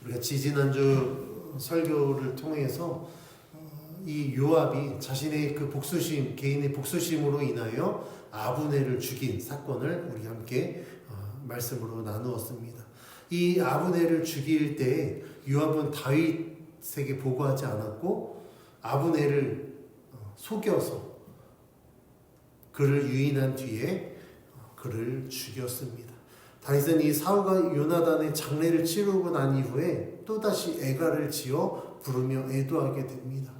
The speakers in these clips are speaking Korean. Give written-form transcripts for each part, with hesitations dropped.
우리가 지지난주 설교를 통해서 이 요압이 자신의 그 복수심, 개인의 복수심으로 인하여 아브넬을 죽인 사건을 우리 함께 말씀으로 나누었습니다. 이 아브넬을 죽일 때 요압은 다윗에게 보고하지 않았고 아브넬을 속여서 그를 유인한 뒤에 그를 죽였습니다. 다윗은 이 사울과 요나단의 장례를 치르고 난 이후에 또다시 애가를 지어 부르며 애도하게 됩니다.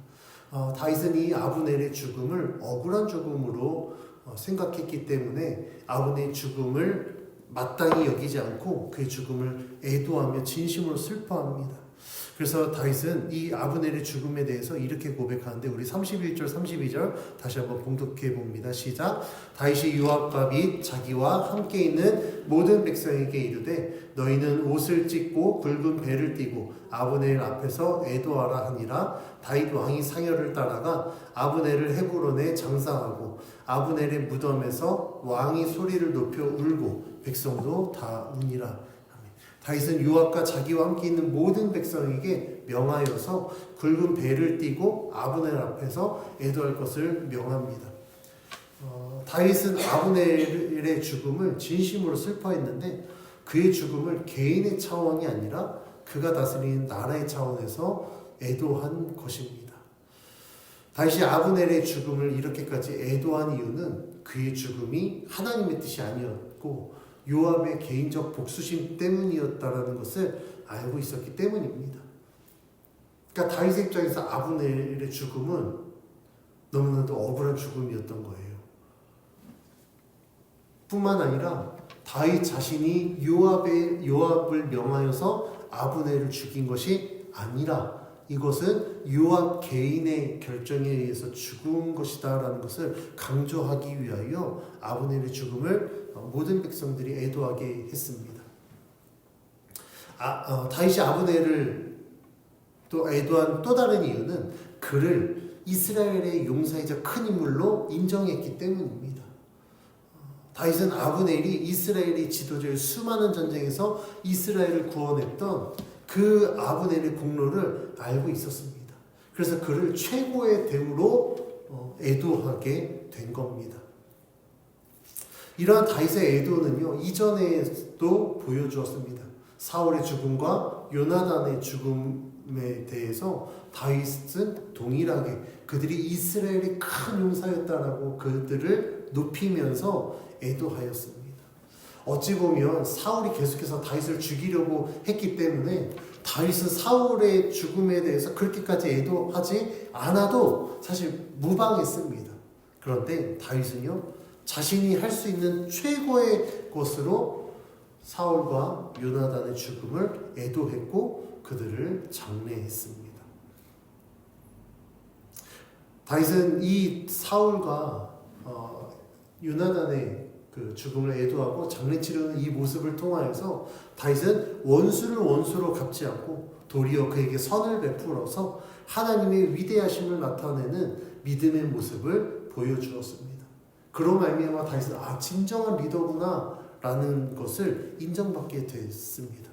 다윗은 이 아브넬의 죽음을 억울한 죽음으로 생각했기 때문에 아브넬의 죽음을 마땅히 여기지 않고 그의 죽음을 애도하며 진심으로 슬퍼합니다. 그래서 다윗은 이 아브넬의 죽음에 대해서 이렇게 고백하는데 우리 31절 32절 다시 한번 봉독해 봅니다. 시작. 다윗이 요압과 및 자기와 함께 있는 모든 백성에게 이르되 너희는 옷을 찢고 굵은 배를 띠고 아브넬 앞에서 애도하라 하니라. 다윗 왕이 상여를 따라가 아브넬을 헤브론에 장사하고 아브넬의 무덤에서 왕이 소리를 높여 울고 백성도 다 우니라. 다윗은 요압과 자기와 함께 있는 모든 백성에게 명하여서 굵은 배를 띠고 아브넬 앞에서 애도할 것을 명합니다. 다윗은 아브넬의 죽음을 진심으로 슬퍼했는데 그의 죽음을 개인의 차원이 아니라 그가 다스리는 나라의 차원에서 애도한 것입니다. 다윗이 아브넬의 죽음을 이렇게까지 애도한 이유는 그의 죽음이 하나님의 뜻이 아니었고 요압의 개인적 복수심 때문이었다라는 것을 알고 있었기 때문입니다. 그러니까 다윗의 입장에서 아브넬의 죽음은 너무나도 억울한 죽음이었던 거예요. 뿐만 아니라 다윗 자신이 요압을 명하여서 아브넬을 죽인 것이 아니라 이것은 요압 개인의 결정에 의해서 죽은 것이다라는 것을 강조하기 위하여 아브넬의 죽음을 모든 백성들이 애도하게 했습니다. 다윗이 아브넬을 또 애도한 또 다른 이유는 그를 이스라엘의 용사이자 큰 인물로 인정했기 때문입니다. 다윗은 아브넬이 이스라엘의 지도자의 수많은 전쟁에서 이스라엘을 구원했던 그 아브넬의 공로를 알고 있었습니다. 그래서 그를 최고의 대우로 애도하게 된 겁니다. 이러한 다윗의 애도는요, 이전에도 보여주었습니다. 사울의 죽음과 요나단의 죽음에 대해서 다윗은 동일하게 그들이 이스라엘의 큰 용사였다라고 그들을 높이면서 애도하였습니다. 어찌 보면 사울이 계속해서 다윗을 죽이려고 했기 때문에 다윗은 사울의 죽음에 대해서 그렇게까지 애도하지 않아도 사실 무방했습니다. 그런데 다윗은요, 자신이 할 수 있는 최고의 것으로 사울과 요나단의 죽음을 애도했고 그들을 장례했습니다. 다윗은 이 사울과 요나단의 그 죽음을 애도하고 장례 치르는 이 모습을 통하여서 다윗은 원수를 원수로 갚지 않고 도리어 그에게 선을 베풀어서 하나님의 위대하심을 나타내는 믿음의 모습을 보여주었습니다. 그로 말미암아 다윗은 진정한 리더구나 라는 것을 인정받게 됐습니다.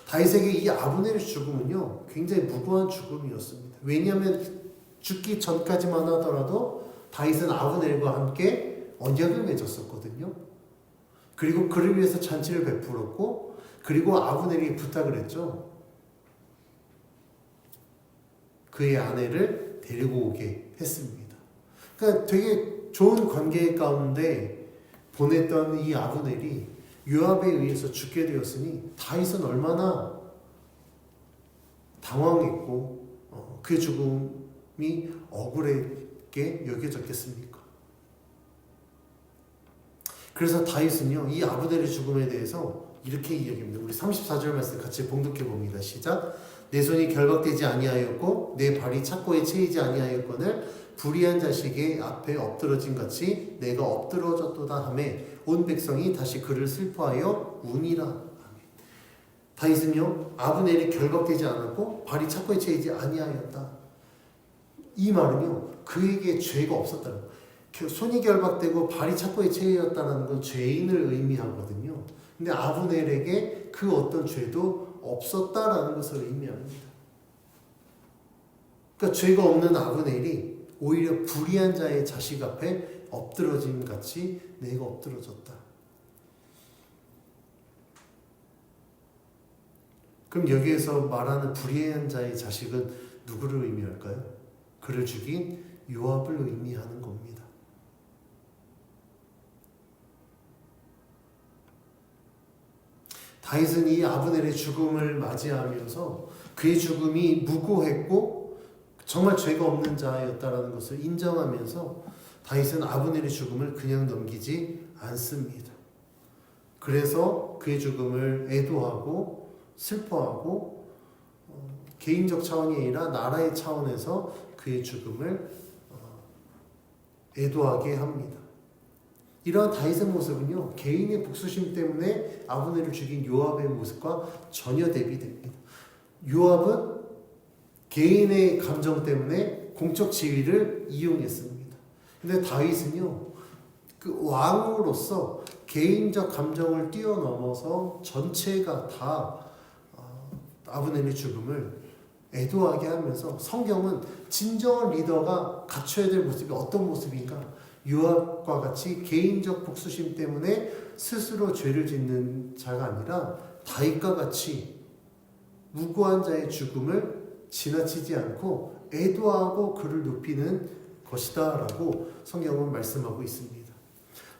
다윗에게 이 아브넬의 죽음은요, 굉장히 무고한 죽음이었습니다. 왜냐하면 죽기 전까지만 하더라도 다윗은 아브넬과 함께 언약을 맺었었거든요. 그리고 그를 위해서 잔치를 베풀었고, 그리고 아브넬이 부탁을 했죠. 그의 아내를 데리고 오게 했습니다. 그러니까 되게 좋은 관계 가운데 보냈던 이 아브넬이 요압에 의해서 죽게 되었으니 다윗은 얼마나 당황했고 그의 죽음이 억울하게 여겨졌겠습니까? 그래서 다윗은요, 이 아브넬의 죽음에 대해서 이렇게 이야기합니다. 우리 34절 말씀 같이 봉독해 봅니다. 시작. 내 손이 결박되지 아니하였고 내 발이 착고에 채이지 아니하였거늘 불의한 자식의 앞에 엎드러진 같이 내가 엎드러졌도다 하매 온 백성이 다시 그를 슬퍼하여 우니라. 다윗은요, 아브넬이 결박되지 않았고 발이 착고에 채이지 아니하였다. 이 말은요, 그에게 죄가 없었다는 거예요. 손이 결박되고 발이 착고에 채였다는 건 죄인을 의미하거든요. 근데 아브넬에게 그 어떤 죄도 없었다라는 것을 의미합니다. 그러니까 죄가 없는 아브넬이 오히려 불의한 자의 자식 앞에 엎드러짐 같이 내가 엎드러졌다. 그럼 여기에서 말하는 불의한 자의 자식은 누구를 의미할까요? 그를 죽인 요압을 의미하는 겁니다. 다윗은 이 아브넬의 죽음을 맞이하면서 그의 죽음이 무고했고 정말 죄가 없는 자였다라는 것을 인정하면서 다윗은 아브넬의 죽음을 그냥 넘기지 않습니다. 그래서 그의 죽음을 애도하고 슬퍼하고 개인적 차원이 아니라 나라의 차원에서 그의 죽음을 애도하게 합니다. 이러한 다윗의 모습은요, 개인의 복수심 때문에 아브넬을 죽인 요압의 모습과 전혀 대비됩니다. 요압은 개인의 감정 때문에 공적 지위를 이용했습니다. 근데 다윗은요, 그 왕으로서 개인적 감정을 뛰어넘어서 전체가 다 아브넬의 죽음을 애도하게 하면서 성경은 진정한 리더가 갖춰야 될 모습이 어떤 모습인가? 요압과 같이 개인적 복수심 때문에 스스로 죄를 짓는 자가 아니라 다윗과 같이 무고한 자의 죽음을 지나치지 않고 애도하고 그를 높이는 것이다 라고 성경은 말씀하고 있습니다.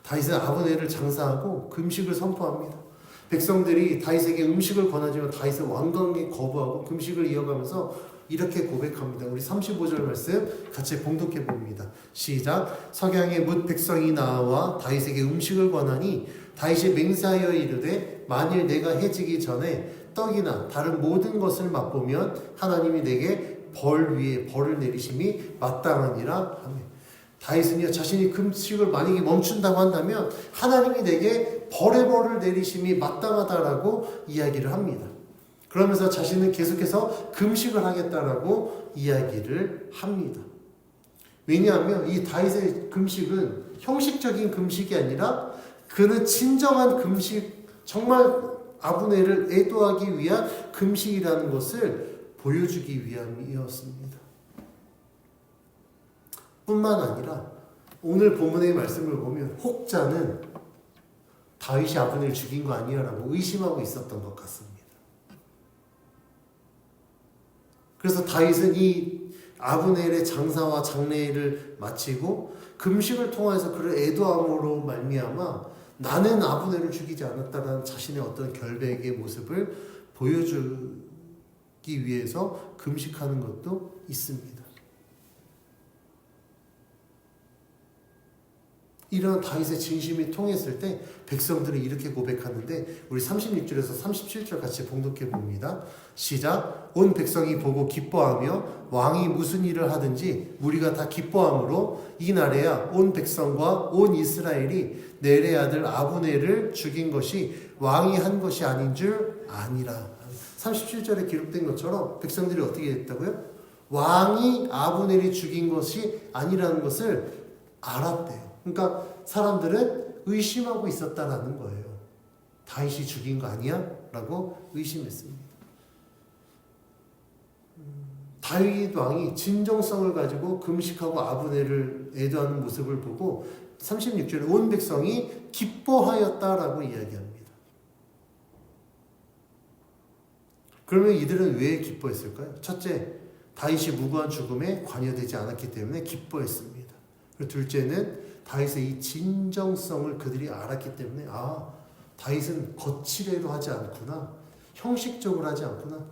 다윗은 아브넬을 장사하고 금식을 선포합니다. 백성들이 다윗에게 음식을 권하지만 다윗은 완강하게 거부하고 금식을 이어가면서 이렇게 고백합니다. 우리 35절 말씀 같이 봉독해 봅니다. 시작. 석양에 뭇 백성이 나와 다윗에게 음식을 권하니 다윗이 맹세하여 이르되 만일 내가 해지기 전에 떡이나 다른 모든 것을 맛보면 하나님이 내게 벌 위에 벌을 내리심이 마땅하니라 하며 다윗은요 자신이 금식을 만약에 멈춘다고 한다면 하나님이 내게 벌의 벌을 내리심이 마땅하다라고 이야기를 합니다. 그러면서 자신은 계속해서 금식을 하겠다라고 이야기를 합니다. 왜냐하면 이 다윗의 금식은 형식적인 금식이 아니라 그는 진정한 금식, 정말 아브넬을 애도하기 위한 금식이라는 것을 보여주기 위함이었습니다. 뿐만 아니라 오늘 본문의 말씀을 보면 혹자는 다윗이 아브넬을 죽인 거 아니야 라고 의심하고 있었던 것 같습니다. 그래서 다윗은 이 아브넬의 장사와 장례를 마치고 금식을 통해서 그를 애도함으로 말미암아 나는 아브넬을 죽이지 않았다라는 자신의 어떤 결백의 모습을 보여주기 위해서 금식하는 것도 있습니다. 이런 다윗의 진심이 통했을 때 백성들은 이렇게 고백하는데 우리 36절에서 37절 같이 봉독해 봅니다. 시작. 온 백성이 보고 기뻐하며 왕이 무슨 일을 하든지 우리가 다 기뻐함으로 이날에야 온 백성과 온 이스라엘이 넬의 아들 아브넬을 죽인 것이 왕이 한 것이 아닌 줄 아니라. 37절에 기록된 것처럼 백성들이 어떻게 했다고요? 왕이 아브넬이 죽인 것이 아니라는 것을 알았대요. 그러니까 사람들은 의심하고 있었다라는 거예요. 다윗이 죽인 거 아니야? 라고 의심했습니다. 다윗 왕이 진정성을 가지고 금식하고 아브넬을 애도하는 모습을 보고 36절에 온 백성이 기뻐하였다라고 이야기합니다. 그러면 이들은 왜 기뻐했을까요? 첫째, 다윗이 무고한 죽음에 관여되지 않았기 때문에 기뻐했습니다. 그리고 둘째는 다윗의 이 진정성을 그들이 알았기 때문에 다윗은 거칠애로 하지 않구나. 형식적으로 하지 않구나.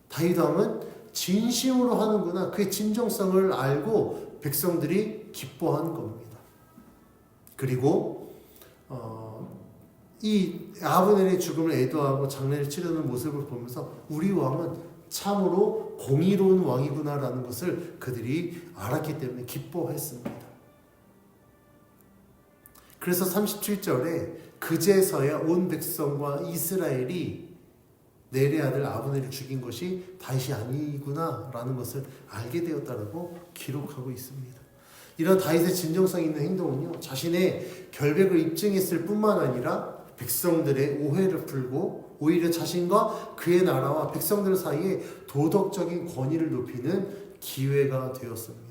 다윗 왕은 진심으로 하는구나. 그의 진정성을 알고 백성들이 기뻐하는 겁니다. 그리고 이 아브넬의 죽음을 애도하고 장례를 치르는 모습을 보면서 우리 왕은 참으로 공의로운 왕이구나라는 것을 그들이 알았기 때문에 기뻐했습니다. 그래서 37절에 그제서야 온 백성과 이스라엘이 넬의 아들 아브넬을 죽인 것이 다윗이 아니구나라는 것을 알게 되었다라고 기록하고 있습니다. 이런 다윗의 진정성 있는 행동은요, 자신의 결백을 입증했을 뿐만 아니라 백성들의 오해를 풀고 오히려 자신과 그의 나라와 백성들 사이에 도덕적인 권위를 높이는 기회가 되었습니다.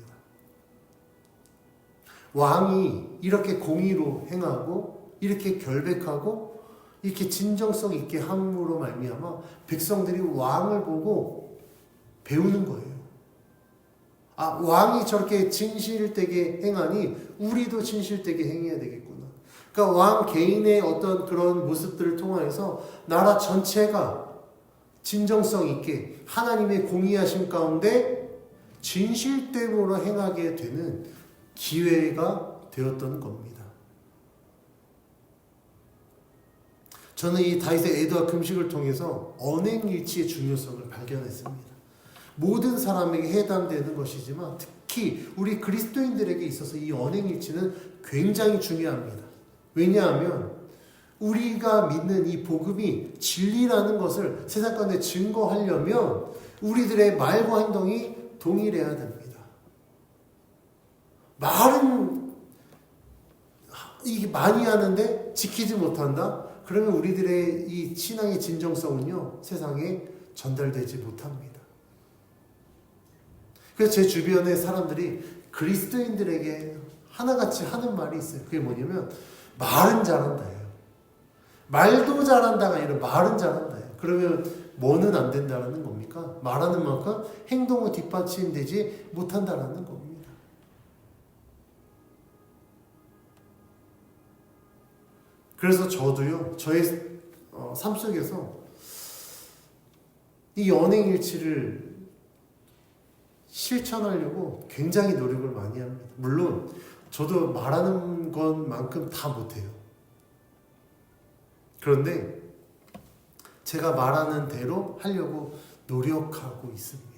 왕이 이렇게 공의로 행하고 이렇게 결백하고 이렇게 진정성 있게 함으로 말미암아 백성들이 왕을 보고 배우는 거예요. 아, 왕이 저렇게 진실되게 행하니 우리도 진실되게 행해야 되겠구나. 그러니까 왕 개인의 어떤 그런 모습들을 통하여서 나라 전체가 진정성 있게 하나님의 공의하심 가운데 진실됨으로 행하게 되는 기회가 되었던 겁니다. 저는 이 다윗의 애도와 금식을 통해서 언행일치의 중요성을 발견했습니다. 모든 사람에게 해당되는 것이지만 특히 우리 그리스도인들에게 있어서 이 언행일치는 굉장히 중요합니다. 왜냐하면 우리가 믿는 이 복음이 진리라는 것을 세상 가운데 증거하려면 우리들의 말과 행동이 동일해야 됩니다. 말은 이게 많이 하는데 지키지 못한다? 그러면 우리들의 이 신앙의 진정성은요, 세상에 전달되지 못합니다. 그래서 제 주변의 사람들이 그리스도인들에게 하나같이 하는 말이 있어요. 그게 뭐냐면 말은 잘한다예요. 말도 잘한다가 아니라 말은 잘한다예요. 그러면 뭐는 안 된다는 겁니까? 말하는 만큼 행동은 뒷받침되지 못한다는 겁니다. 그래서 저도요, 저의 삶 속에서 이 언행일치를 실천하려고 굉장히 노력을 많이 합니다. 물론 저도 말하는 것만큼 다 못해요. 그런데 제가 말하는 대로 하려고 노력하고 있습니다.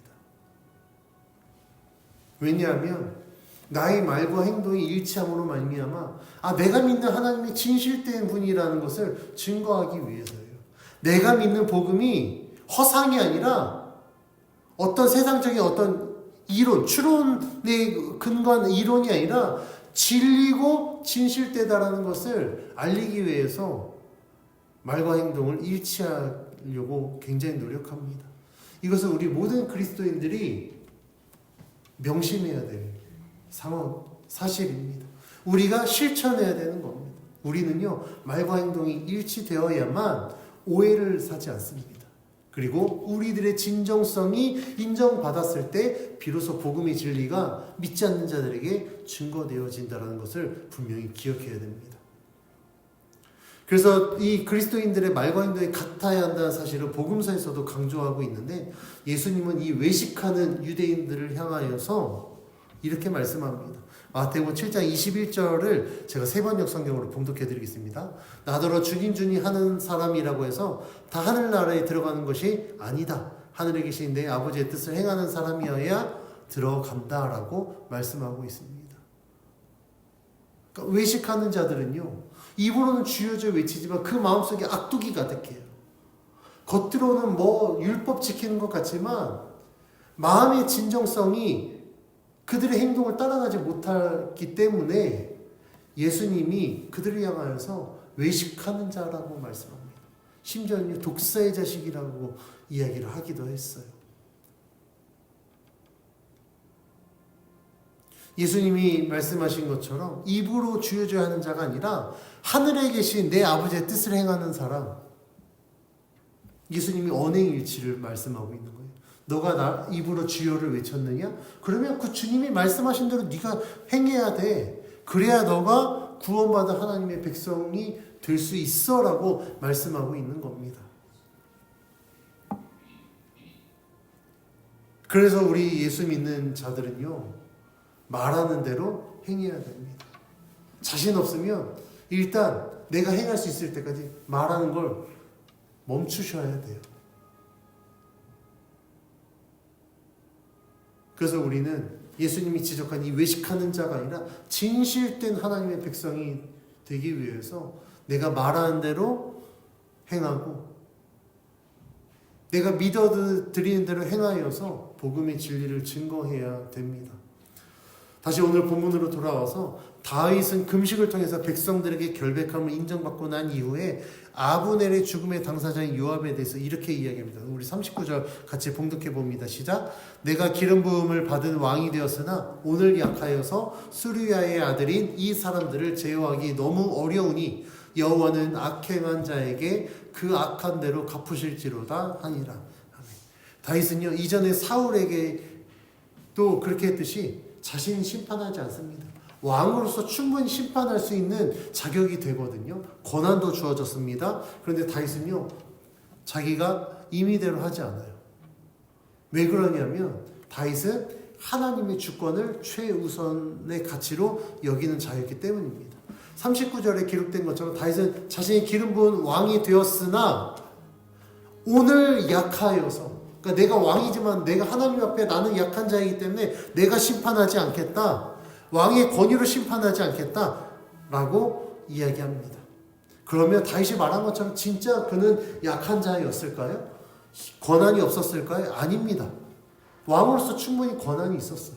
왜냐하면 나의 말과 행동이 일치함으로 말미암아 내가 믿는 하나님이 진실된 분이라는 것을 증거하기 위해서예요. 내가 믿는 복음이 허상이 아니라 어떤 세상적인 어떤 이론, 추론에 근거한 이론이 아니라 진리고 진실되다라는 것을 알리기 위해서 말과 행동을 일치하려고 굉장히 노력합니다. 이것은 우리 모든 그리스도인들이 명심해야 될 사실입니다. 우리가 실천해야 되는 겁니다. 우리는요, 말과 행동이 일치되어야만 오해를 사지 않습니다. 그리고 우리들의 진정성이 인정받았을 때 비로소 복음의 진리가 믿지 않는 자들에게 증거되어진다는 것을 분명히 기억해야 됩니다. 그래서 이 그리스도인들의 말과 행동이 같아야 한다는 사실을 복음서에서도 강조하고 있는데, 예수님은 이 외식하는 유대인들을 향하여서 이렇게 말씀합니다. 마태복음 7장 21절을 제가 세번역 성경으로 봉독해 드리겠습니다. 나더러 주님 주님 하는 사람이라고 해서 다 하늘나라에 들어가는 것이 아니다. 하늘에 계신 내 아버지의 뜻을 행하는 사람이어야 들어간다라고 말씀하고 있습니다. 그러니까 외식하는 자들은요, 입으로는 주여 주여 외치지만 그 마음속에 악독이 가득해요. 겉으로는 율법 지키는 것 같지만 마음의 진정성이 그들의 행동을 따라가지 못하기 때문에 예수님이 그들을 향하여서 외식하는 자라고 말씀합니다. 심지어는 독사의 자식이라고 이야기를 하기도 했어요. 예수님이 말씀하신 것처럼 입으로 주여 주여 하는 자가 아니라 하늘에 계신 내 아버지의 뜻을 행하는 사람, 예수님이 언행일치를 말씀하고 있는 거예요. 너가 나 입으로 주여를 외쳤느냐? 그러면 그 주님이 말씀하신 대로 네가 행해야 돼. 그래야 너가 구원받은 하나님의 백성이 될 수 있어라고 말씀하고 있는 겁니다. 그래서 우리 예수 믿는 자들은요, 말하는 대로 행해야 됩니다. 자신 없으면 일단 내가 행할 수 있을 때까지 말하는 걸 멈추셔야 돼요. 그래서 우리는 예수님이 지적한 이 외식하는 자가 아니라 진실된 하나님의 백성이 되기 위해서 내가 말하는 대로 행하고 내가 믿어드리는 대로 행하여서 복음의 진리를 증거해야 됩니다. 다시 오늘 본문으로 돌아와서 다윗은 금식을 통해서 백성들에게 결백함을 인정받고 난 이후에 아브넬의 죽음의 당사자인 요압에 대해서 이렇게 이야기합니다. 우리 39절 같이 봉독해 봅니다. 시작. 내가 기름 부음을 받은 왕이 되었으나 오늘 약하여서 수르야의 아들인 이 사람들을 제어하기 너무 어려우니 여호와는 악행한 자에게 그 악한 대로 갚으실지로다 하니라. 다윗은요, 이전에 사울에게 또 그렇게 했듯이 자신이 심판하지 않습니다. 왕으로서 충분히 심판할 수 있는 자격이 되거든요. 권한도 주어졌습니다. 그런데 다윗은요, 자기가 임의대로 하지 않아요. 왜 그러냐면 다윗은 하나님의 주권을 최우선의 가치로 여기는 자였기 때문입니다. 39절에 기록된 것처럼 다윗은 자신이 기름 부은 왕이 되었으나 오늘 약하여서, 그러니까 내가 왕이지만 내가 하나님 앞에 나는 약한 자이기 때문에 내가 심판하지 않겠다. 왕의 권위로 심판하지 않겠다. 라고 이야기합니다. 그러면 다윗이 말한 것처럼 진짜 그는 약한 자였을까요? 권한이 없었을까요? 아닙니다. 왕으로서 충분히 권한이 있었어요.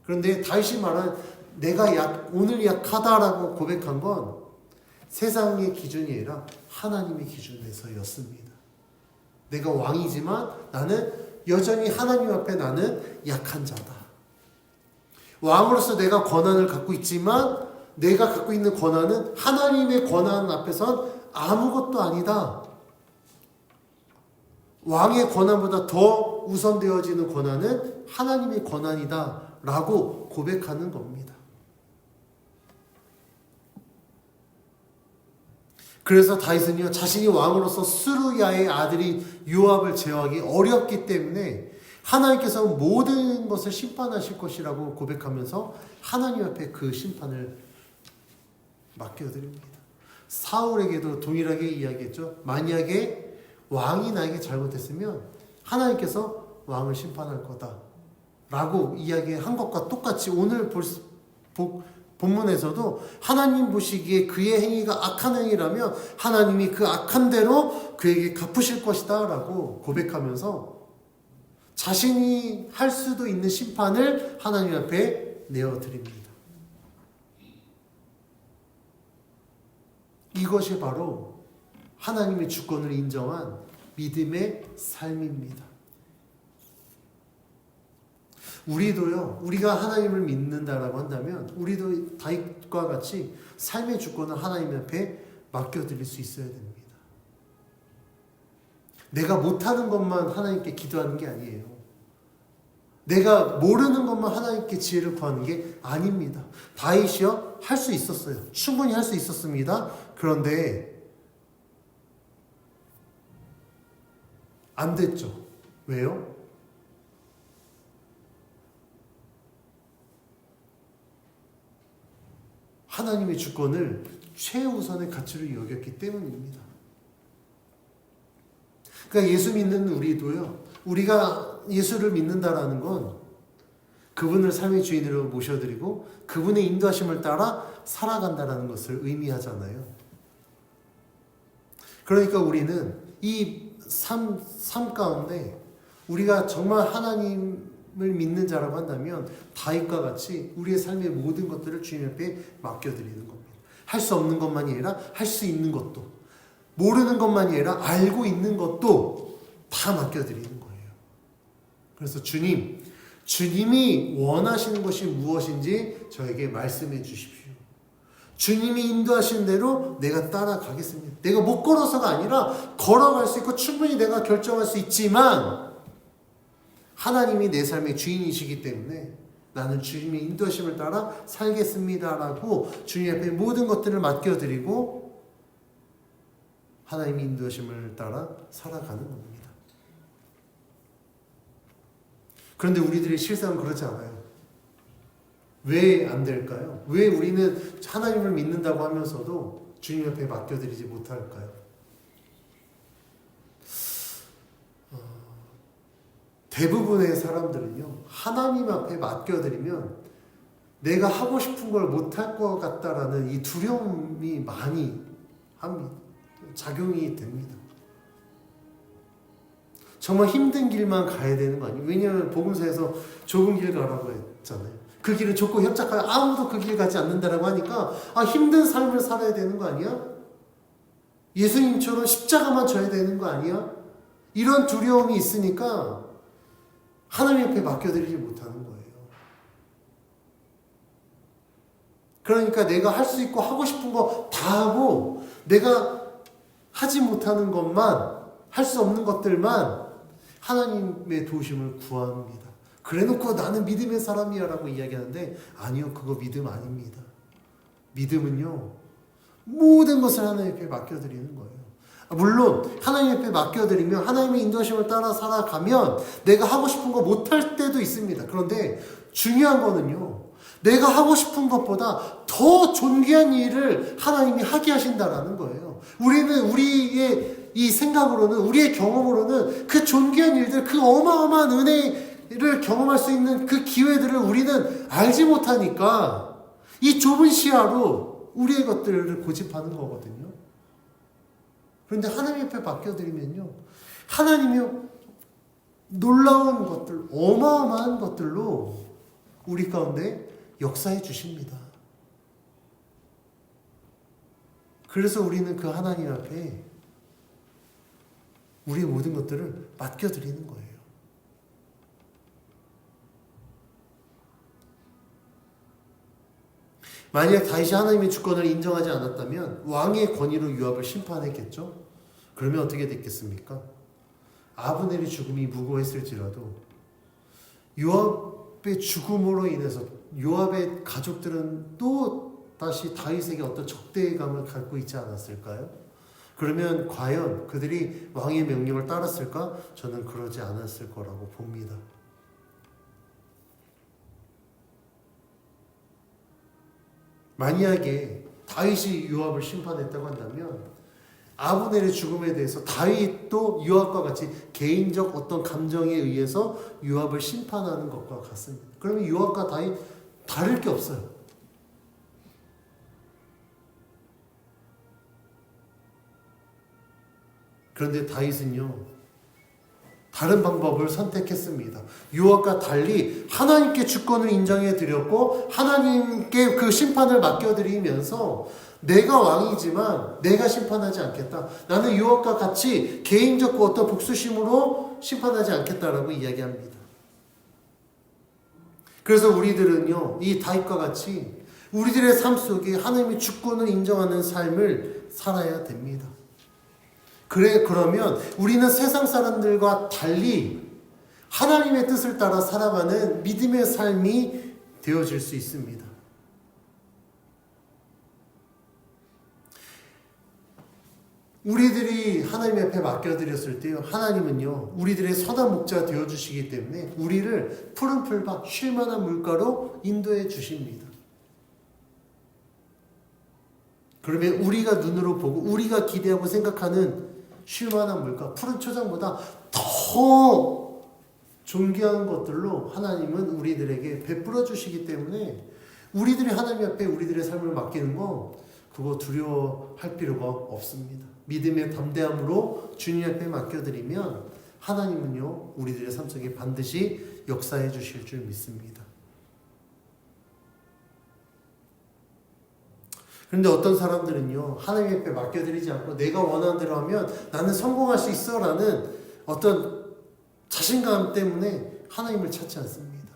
그런데 다윗이 말한 내가 오늘 약하다라고 고백한 건 세상의 기준이 아니라 하나님의 기준에서였습니다. 내가 왕이지만 나는 여전히 하나님 앞에 나는 약한 자다. 왕으로서 내가 권한을 갖고 있지만 내가 갖고 있는 권한은 하나님의 권한 앞에선 아무것도 아니다. 왕의 권한보다 더 우선되어지는 권한은 하나님의 권한이다 라고 고백하는 겁니다. 그래서 다윗은요, 자신이 왕으로서 스루야의 아들이 요압을 제어하기 어렵기 때문에 하나님께서 모든 것을 심판하실 것이라고 고백하면서 하나님 앞에 그 심판을 맡겨드립니다. 사울에게도 동일하게 이야기했죠. 만약에 왕이 나에게 잘못했으면 하나님께서 왕을 심판할 거다 라고 이야기한 것과 똑같이 오늘 본문에서도 하나님 보시기에 그의 행위가 악한 행위라면 하나님이 그 악한 대로 그에게 갚으실 것이다 라고 고백하면서 자신이 할 수도 있는 심판을 하나님 앞에 내어드립니다. 이것이 바로 하나님의 주권을 인정한 믿음의 삶입니다. 우리도요, 우리가 하나님을 믿는다라고 한다면 우리도 다윗과 같이 삶의 주권을 하나님 앞에 맡겨드릴 수 있어야 됩니다. 내가 못하는 것만 하나님께 기도하는 게 아니에요. 내가 모르는 것만 하나님께 지혜를 구하는 게 아닙니다. 다윗이요, 할 수 있었어요. 충분히 할 수 있었습니다. 그런데 안 됐죠. 왜요? 하나님의 주권을 최우선의 가치로 여겼기 때문입니다. 그러니까 예수 믿는 우리도요, 우리가 예수를 믿는다라는 건 그분을 삶의 주인으로 모셔드리고 그분의 인도하심을 따라 살아간다라는 것을 의미하잖아요. 그러니까 우리는 이 삶 가운데 우리가 정말 하나님을 믿는 자라고 한다면 다윗과 같이 우리의 삶의 모든 것들을 주님 앞에 맡겨드리는 겁니다. 할 수 없는 것만이 아니라 할 수 있는 것도, 모르는 것만이 아니라 알고 있는 것도 다 맡겨드리는 거예요. 그래서 주님이 원하시는 것이 무엇인지 저에게 말씀해 주십시오. 주님이 인도하시는 대로 내가 따라가겠습니다. 내가 못 걸어서가 아니라 걸어갈 수 있고 충분히 내가 결정할 수 있지만 하나님이 내 삶의 주인이시기 때문에 나는 주님의 인도하심을 따라 살겠습니다라고 주님 앞에 모든 것들을 맡겨드리고 하나님의 인도하심을 따라 살아가는 겁니다. 그런데 우리들의 실상은 그렇지 않아요. 왜 안 될까요? 왜 우리는 하나님을 믿는다고 하면서도 주님 앞에 맡겨드리지 못할까요? 대부분의 사람들은요, 하나님 앞에 맡겨드리면 내가 하고 싶은 걸 못할 것 같다라는 이 두려움이 많이 합니다. 작용이 됩니다. 정말 힘든 길만 가야 되는 거 아니에요? 왜냐하면 복음서에서 좁은 길 가라고 했잖아요. 그 길은 좁고 협착하여 아무도 그 길 가지 않는다라고 하니까 힘든 삶을 살아야 되는 거 아니야? 예수님처럼 십자가만 져야 되는 거 아니야? 이런 두려움이 있으니까 하나님 앞에 맡겨드리지 못하는 거예요. 그러니까 내가 할 수 있고 하고 싶은 거 다 하고 내가 하지 못하는 것만, 할 수 없는 것들만 하나님의 도우심을 구합니다. 그래놓고 나는 믿음의 사람이야 라고 이야기하는데 아니요, 그거 믿음 아닙니다. 믿음은요, 모든 것을 하나님 앞에 맡겨드리는 거예요. 물론 하나님 앞에 맡겨드리면 하나님의 인도하심을 따라 살아가면 내가 하고 싶은 거 못할 때도 있습니다. 그런데 중요한 거는요, 내가 하고 싶은 것보다 더 존귀한 일을 하나님이 하게 하신다라는 거예요. 우리는 우리의 이 생각으로는, 우리의 경험으로는 그 존귀한 일들, 그 어마어마한 은혜를 경험할 수 있는 그 기회들을 우리는 알지 못하니까 이 좁은 시야로 우리의 것들을 고집하는 거거든요. 그런데 하나님 앞에 맡겨드리면요, 하나님이 놀라운 것들, 어마어마한 것들로 우리 가운데 역사해 주십니다. 그래서 우리는 그 하나님 앞에 우리의 모든 것들을 맡겨드리는 거예요. 만약 다윗이 하나님의 주권을 인정하지 않았다면 왕의 권위로 요압을 심판했겠죠? 그러면 어떻게 됐겠습니까? 아브넬의 죽음이 무고했을지라도 요압의 죽음으로 인해서 요압의 가족들은 또 다시 다윗에게 어떤 적대감을 갖고 있지 않았을까요? 그러면 과연 그들이 왕의 명령을 따랐을까? 저는 그러지 않았을 거라고 봅니다. 만약에 다윗이 요압을 심판했다고 한다면 아브넬의 죽음에 대해서 다윗도 요압과 같이 개인적 어떤 감정에 의해서 요압을 심판하는 것과 같습니다. 그러면 요압과 다윗 다를 게 없어요. 그런데 다윗은요, 다른 방법을 선택했습니다. 요압과 달리 하나님께 주권을 인정해 드렸고 하나님께 그 심판을 맡겨드리면서 내가 왕이지만 내가 심판하지 않겠다. 나는 요압과 같이 개인적 어떤 복수심으로 심판하지 않겠다라고 이야기합니다. 그래서 우리들은요, 이 다윗과 같이 우리들의 삶 속에 하나님의 주권을 인정하는 삶을 살아야 됩니다. 그러면 우리는 세상 사람들과 달리 하나님의 뜻을 따라 살아가는 믿음의 삶이 되어질 수 있습니다. 우리들이 하나님 앞에 맡겨드렸을 때요, 하나님은요, 우리들의 선한 목자가 되어주시기 때문에 우리를 푸른 풀밭, 쉴만한 물가로 인도해 주십니다. 그러면 우리가 눈으로 보고 우리가 기대하고 생각하는 쉴만한 물가, 푸른 초장보다 더 존귀한 것들로 하나님은 우리들에게 베풀어 주시기 때문에 우리들이 하나님 앞에 우리들의 삶을 맡기는 거, 그거 두려워할 필요가 없습니다. 믿음의 담대함으로 주님 앞에 맡겨드리면 하나님은요, 우리들의 삶 속에 반드시 역사해 주실 줄 믿습니다. 그런데 어떤 사람들은요, 하나님 앞에 맡겨드리지 않고 내가 원하는 대로 하면 나는 성공할 수 있어 라는 어떤 자신감 때문에 하나님을 찾지 않습니다.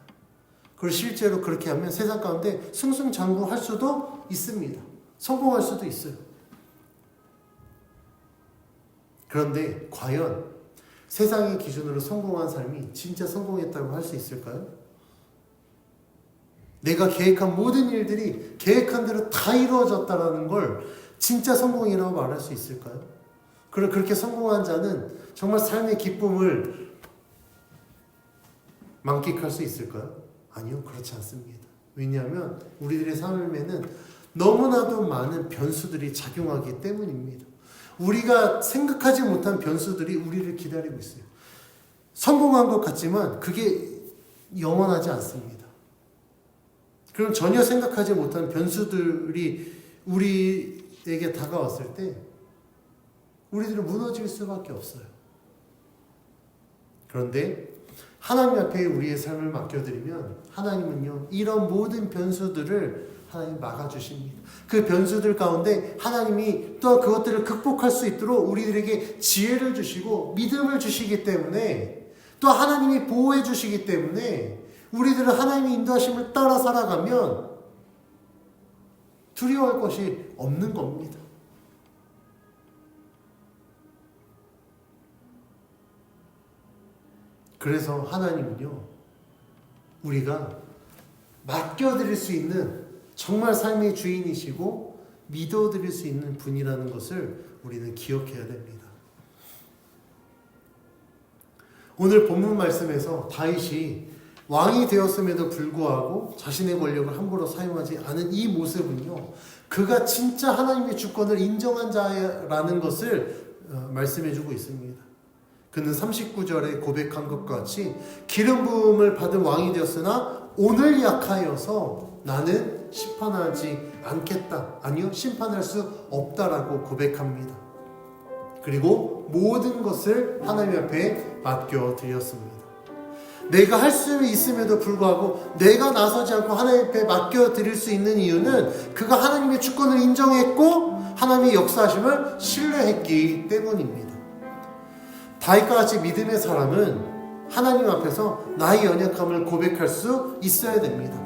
그리고 실제로 그렇게 하면 세상 가운데 승승장구할 수도 있습니다. 성공할 수도 있어요. 그런데 과연 세상의 기준으로 성공한 삶이 진짜 성공했다고 할 수 있을까요? 내가 계획한 모든 일들이 계획한 대로 다 이루어졌다는 걸 진짜 성공이라고 말할 수 있을까요? 그렇게 성공한 자는 정말 삶의 기쁨을 만끽할 수 있을까요? 아니요, 그렇지 않습니다. 왜냐하면 우리들의 삶에는 너무나도 많은 변수들이 작용하기 때문입니다. 우리가 생각하지 못한 변수들이 우리를 기다리고 있어요. 성공한 것 같지만 그게 영원하지 않습니다. 그럼 전혀 생각하지 못한 변수들이 우리에게 다가왔을 때 우리들은 무너질 수밖에 없어요. 그런데 하나님 앞에 우리의 삶을 맡겨드리면 하나님은요, 이런 모든 변수들을 하나님 막아주십니다. 그 변수들 가운데 하나님이 또한 그것들을 극복할 수 있도록 우리들에게 지혜를 주시고 믿음을 주시기 때문에, 또 하나님이 보호해 주시기 때문에 우리들은 하나님의 인도하심을 따라 살아가면 두려워할 것이 없는 겁니다. 그래서 하나님은요, 우리가 맡겨드릴 수 있는 정말 삶의 주인이시고 믿어드릴 수 있는 분이라는 것을 우리는 기억해야 됩니다. 오늘 본문 말씀에서 다윗이 왕이 되었음에도 불구하고 자신의 권력을 함부로 사용하지 않은 이 모습은요, 그가 진짜 하나님의 주권을 인정한 자라는 것을 말씀해주고 있습니다. 그는 39절에 고백한 것과 같이 기름 부음을 받은 왕이 되었으나 오늘 약하여서 나는 심판하지 않겠다. 아니요, 심판할 수 없다라고 고백합니다. 그리고 모든 것을 하나님 앞에 맡겨드렸습니다. 내가 할 수 있음에도 불구하고 내가 나서지 않고 하나님 앞에 맡겨드릴 수 있는 이유는 그가 하나님의 주권을 인정했고 하나님의 역사하심을 신뢰했기 때문입니다. 다윗과 같이 믿음의 사람은 하나님 앞에서 나의 연약함을 고백할 수 있어야 됩니다.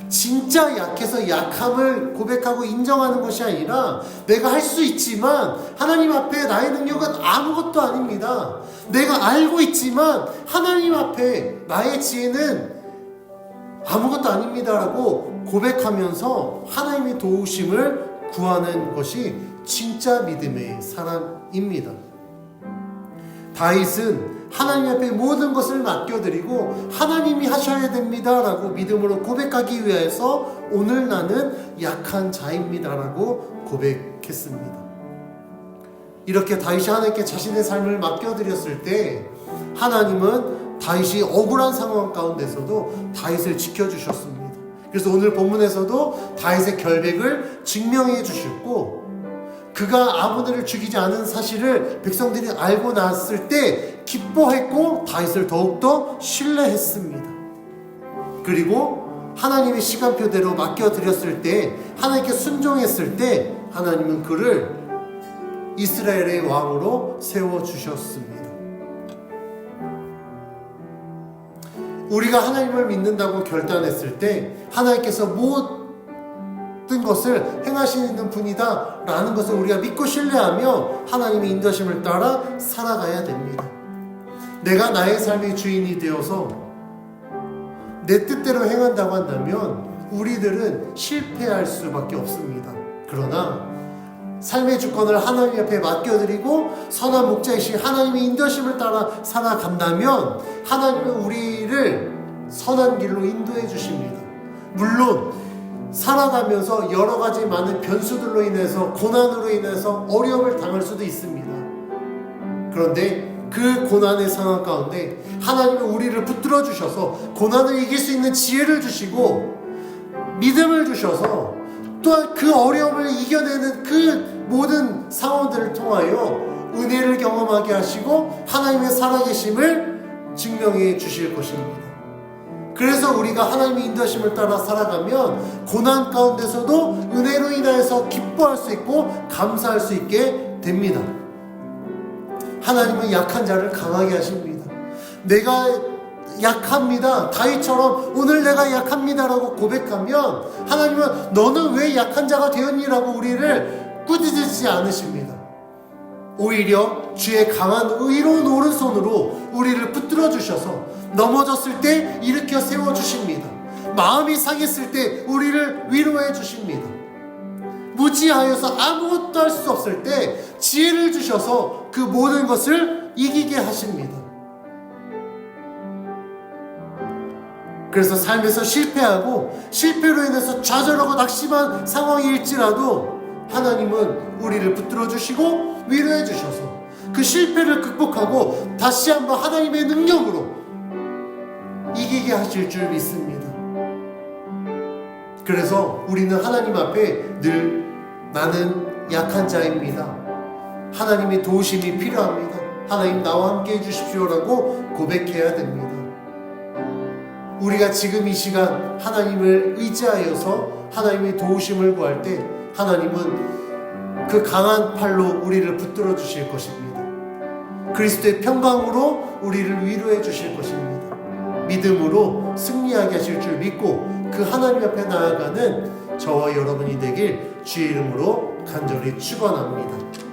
진짜 약해서 약함을 고백하고 인정하는 것이 아니라 내가 할 수 있지만 하나님 앞에 나의 능력은 아무것도 아닙니다. 내가 알고 있지만 하나님 앞에 나의 지혜는 아무것도 아닙니다라고 고백하면서 하나님의 도우심을 구하는 것이 진짜 믿음의 사람입니다. 다윗은 하나님 앞에 모든 것을 맡겨드리고 하나님이 하셔야 됩니다라고 믿음으로 고백하기 위해서 오늘 나는 약한 자입니다라고 고백했습니다. 이렇게 다윗이 하나님께 자신의 삶을 맡겨드렸을 때 하나님은 다윗이 억울한 상황 가운데서도 다윗을 지켜주셨습니다. 그래서 오늘 본문에서도 다윗의 결백을 증명해 주셨고, 그가 아브넬을 죽이지 않은 사실을 백성들이 알고 났을 때 기뻐했고 다윗을 더욱더 신뢰했습니다. 그리고 하나님의 시간표대로 맡겨드렸을 때, 하나님께 순종했을 때 하나님은 그를 이스라엘의 왕으로 세워주셨습니다. 우리가 하나님을 믿는다고 결단했을 때 하나님께서 모든 것을 행하시는 분이다 라는 것을 우리가 믿고 신뢰하며 하나님의 인도하심을 따라 살아가야 됩니다. 내가 나의 삶의 주인이 되어서 내 뜻대로 행한다고 한다면 우리들은 실패할 수밖에 없습니다. 그러나 삶의 주권을 하나님 앞에 맡겨드리고 선한 목자이신 하나님의 인도하심을 따라 살아간다면 하나님은 우리를 선한 길로 인도해 주십니다. 물론 살아가면서 여러 가지 많은 변수들로 인해서, 고난으로 인해서 어려움을 당할 수도 있습니다. 그런데 그 고난의 상황 가운데 하나님은 우리를 붙들어 주셔서 고난을 이길 수 있는 지혜를 주시고 믿음을 주셔서 또한 그 어려움을 이겨내는 그 모든 상황들을 통하여 은혜를 경험하게 하시고 하나님의 살아계심을 증명해 주실 것입니다. 그래서 우리가 하나님의 인도하심을 따라 살아가면 고난 가운데서도 은혜로 인하여서 기뻐할 수 있고 감사할 수 있게 됩니다. 하나님은 약한 자를 강하게 하십니다. 내가 약합니다. 다윗처럼 오늘 내가 약합니다라고 고백하면 하나님은 너는 왜 약한 자가 되었니라고 우리를 꾸짖지 않으십니다. 오히려 주의 강한 의로운 오른손으로 우리를 붙들어 주셔서 넘어졌을 때 일으켜 세워주십니다. 마음이 상했을 때 우리를 위로해 주십니다. 무지하여서 아무것도 할 수 없을 때 지혜를 주셔서 그 모든 것을 이기게 하십니다. 그래서 삶에서 실패하고 실패로 인해서 좌절하고 낙심한 상황일지라도 하나님은 우리를 붙들어 주시고 위로해 주셔서 그 실패를 극복하고 다시 한번 하나님의 능력으로 이기게 하실 줄 믿습니다. 그래서 우리는 하나님 앞에 늘 나는 약한 자입니다. 하나님의 도우심이 필요합니다. 하나님 나와 함께 해주십시오라고 고백해야 됩니다. 우리가 지금 이 시간 하나님을 의지하여서 하나님의 도우심을 구할 때 하나님은 그 강한 팔로 우리를 붙들어 주실 것입니다. 그리스도의 평강으로 우리를 위로해 주실 것입니다. 믿음으로 승리하게 하실 줄 믿고 그 하나님 앞에 나아가는 저와 여러분이 되길 주의 이름으로 간절히 축원합니다.